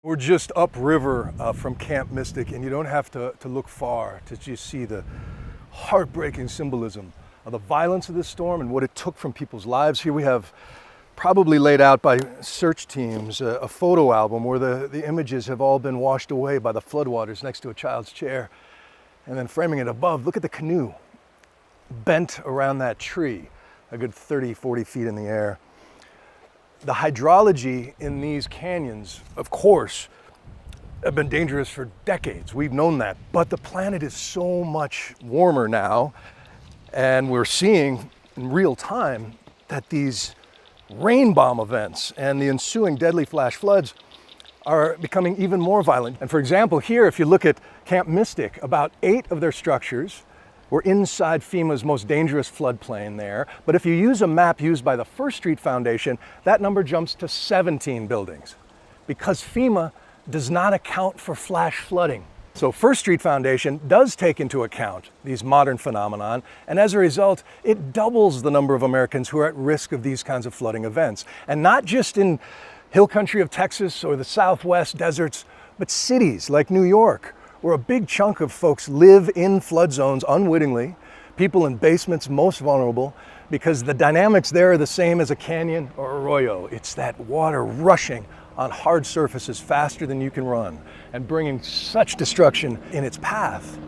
We're just upriver from Camp Mystic, and you don't have to look far to just see the heartbreaking symbolism of the violence of this storm and what it took from people's lives. Here we have, probably laid out by search teams, a photo album where the images have all been washed away by the floodwaters next to a child's chair. And then framing it above, look at the canoe bent around that tree, a good 30, 40 feet in the air. The hydrology in these canyons, of course, have been dangerous for decades. We've known that, but the planet is so much warmer now, and we're seeing in real time that these rain bomb events and the ensuing deadly flash floods are becoming even more violent. And for example, here, if you look at Camp Mystic, about 8 of their structures were inside FEMA's most dangerous floodplain there. But if you use a map used by the First Street Foundation, that number jumps to 17 buildings because FEMA does not account for flash flooding. So First Street Foundation does take into account these modern phenomenon, and as a result, it doubles the number of Americans who are at risk of these kinds of flooding events. And not just in hill country of Texas or the Southwest deserts, but cities like New York, where a big chunk of folks live in flood zones unwittingly, people in basements most vulnerable, because the dynamics there are the same as a canyon or arroyo. It's that water rushing on hard surfaces faster than you can run and bringing such destruction in its path.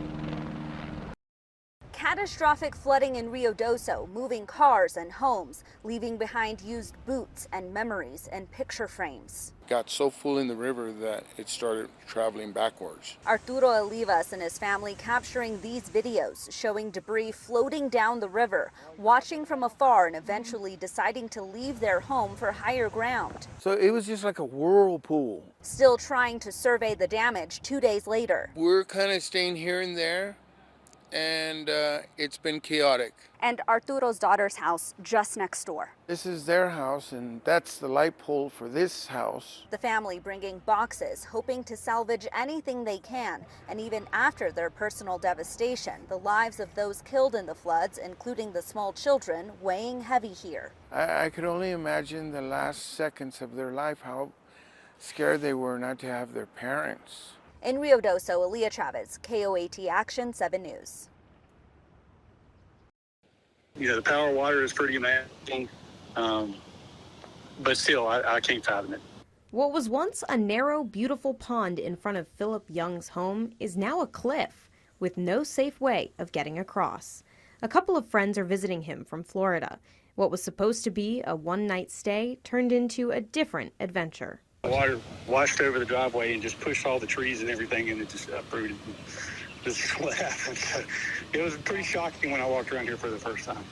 Catastrophic flooding in Rio Doce, moving cars and homes, leaving behind used boots and memories and picture frames. Got so full in the river that it started traveling backwards. Arturo Olivas and his family capturing these videos showing debris floating down the river, watching from afar and eventually deciding to leave their home for higher ground. So it was just like a whirlpool. Still trying to survey the damage 2 days later. We're kind of staying here and there, and it's been chaotic. And Arturo's daughter's house just next door. This is their house, and that's the light pole for this house. The family bringing boxes, hoping to salvage anything they can. And even after their personal devastation, the lives of those killed in the floods, including the small children, weighing heavy here. I could only imagine the last seconds of their life, how scared they were not to have their parents. In Rio Doce, Aaliyah Chavez, KOAT Action 7 News. You know, the power of water is pretty amazing, but still, I can't fathom it. What was once a narrow, beautiful pond in front of Philip Young's home is now a cliff with no safe way of getting across. A couple of friends are visiting him from Florida. What was supposed to be a one-night stay turned into a different adventure. The water washed over the driveway and just pushed all the trees and everything, and it just uprooted. This is what happened. It was pretty shocking when I walked around here for the first time.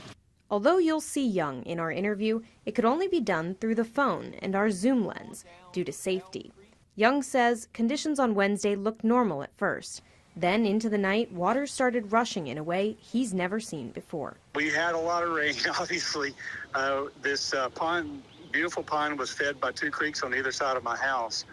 Although you'll see Young in our interview, it could only be done through the phone and our Zoom lens due to safety. Young says conditions on Wednesday looked normal at first. Then into the night, water started rushing in a way he's never seen before. We had a lot of rain, obviously. This beautiful pond was fed by 2 creeks on either side of my house.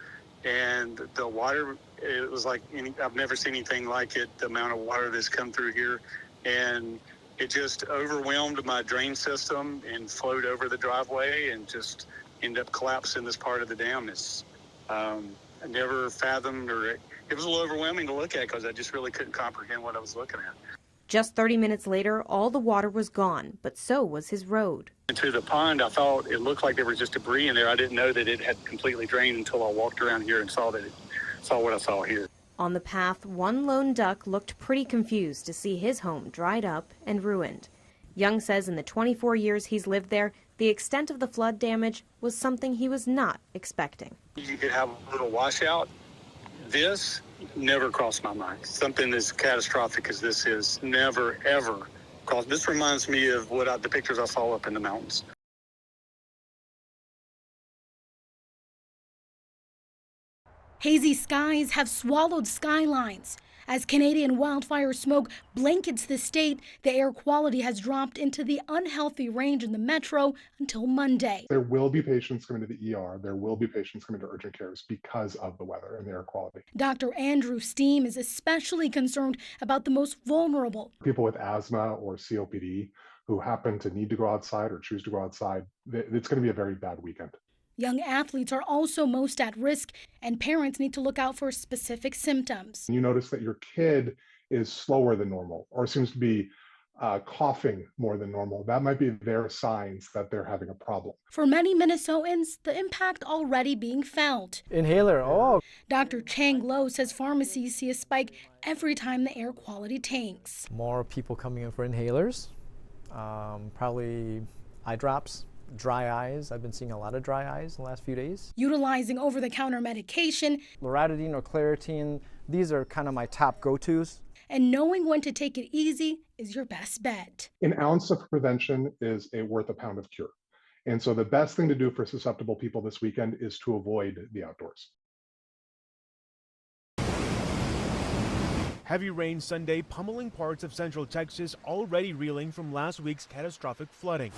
And the water, it was like, I've never seen anything like it, the amount of water that's come through here. And it just overwhelmed my drain system and flowed over the driveway and just ended up collapsing this part of the dam. It's, I never fathomed, or it was a little overwhelming to look at because I just really couldn't comprehend what I was looking at. Just 30 minutes later, all the water was gone, but so was his road. Into the pond, I thought it looked like there was just debris in there. I didn't know that it had completely drained until I walked around here and saw what I saw here. On the path, one lone duck looked pretty confused to see his home dried up and ruined. Young says in the 24 years he's lived there, the extent of the flood damage was something he was not expecting. You could have a little washout. This never crossed my mind. Something as catastrophic as this is never, ever crossed. This reminds me of the pictures I saw up in the mountains. Hazy skies have swallowed skylines. As Canadian wildfire smoke blankets the state, the air quality has dropped into the unhealthy range in the metro until Monday. There will be patients coming to the ER. There will be patients coming to urgent cares because of the weather and the air quality. Dr. Andrew Steen is especially concerned about the most vulnerable. People with asthma or COPD who happen to need to go outside or choose to go outside, it's going to be a very bad weekend. Young athletes are also most at risk, and parents need to look out for specific symptoms. You notice that your kid is slower than normal or seems to be coughing more than normal. That might be their signs that they're having a problem. For many Minnesotans, the impact already being felt. Inhaler, oh. Dr. Chang Lo says pharmacies see a spike every time the air quality tanks. More people coming in for inhalers, probably eye drops, dry eyes. I've been seeing a lot of dry eyes in the last few days. Utilizing over-the-counter medication. Loratadine or Claritin, these are kind of my top go-tos. And knowing when to take it easy is your best bet. An ounce of prevention is worth a pound of cure. And so the best thing to do for susceptible people this weekend is to avoid the outdoors. Heavy rain Sunday pummeling parts of central Texas, already reeling from last week's catastrophic flooding.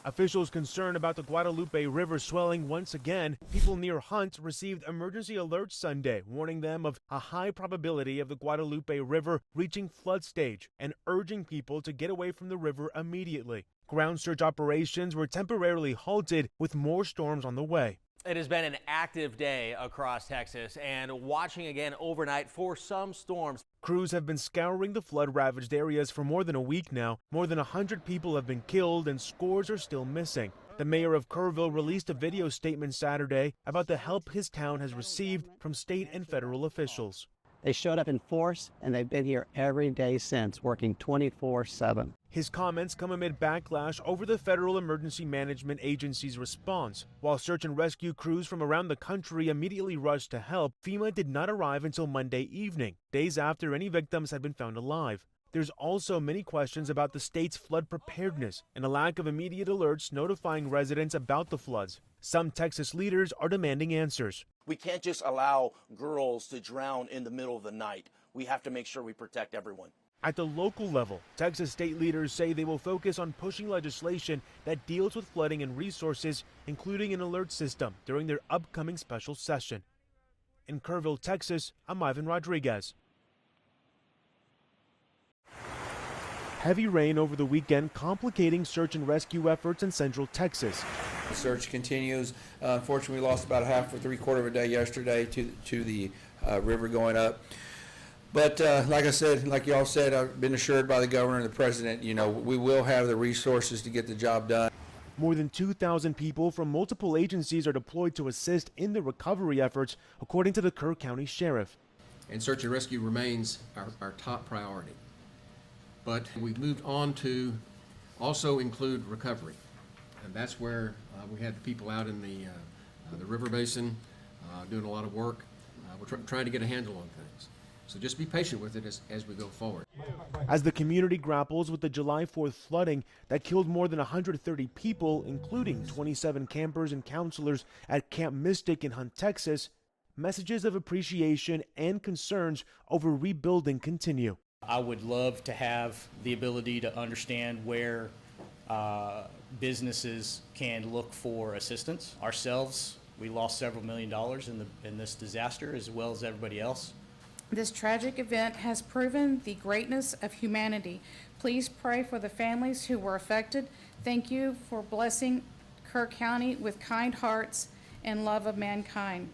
Officials concerned about the Guadalupe River swelling once again. People near Hunt received emergency alerts Sunday, warning them of a high probability of the Guadalupe River reaching flood stage and urging people to get away from the river immediately. Ground search operations were temporarily halted with more storms on the way. It has been an active day across Texas and watching again overnight for some storms. Crews have been scouring the flood-ravaged areas for more than a week now. More than 100 people have been killed and scores are still missing. The mayor of Kerrville released a video statement Saturday about the help his town has received from state and federal officials. They showed up in force, and they've been here every day since, working 24/7. His comments come amid backlash over the Federal Emergency Management Agency's response. While search and rescue crews from around the country immediately rushed to help, FEMA did not arrive until Monday evening, days after any victims had been found alive. There's also many questions about the state's flood preparedness and a lack of immediate alerts notifying residents about the floods. Some Texas leaders are demanding answers. We can't just allow girls to drown in the middle of the night. We have to make sure we protect everyone. At the local level, Texas state leaders say they will focus on pushing legislation that deals with flooding and resources, including an alert system, during their upcoming special session. In Kerrville, Texas, I'm Ivan Rodriguez. Heavy rain over the weekend complicating search and rescue efforts in central Texas. The search continues. Unfortunately, we lost about a half or three-quarter of a day yesterday to the river going up. But like I said, like y'all said, I've been assured by the governor and the president, we will have the resources to get the job done. More than 2,000 people from multiple agencies are deployed to assist in the recovery efforts, according to the Kerr County Sheriff. And search and rescue remains our top priority. But we've moved on to also include recovery. And that's where we had the people out in the river basin doing a lot of work. We're trying to get a handle on things. So just be patient with it as we go forward. As the community grapples with the July 4th flooding that killed more than 130 people, including 27 campers and counselors at Camp Mystic in Hunt, Texas, messages of appreciation and concerns over rebuilding continue. I would love to have the ability to understand where businesses can look for assistance. Ourselves, we lost several $1 million in this disaster, as well as everybody else. This tragic event has proven the greatness of humanity. Please pray for the families who were affected. Thank you for blessing Kerr County with kind hearts and love of mankind.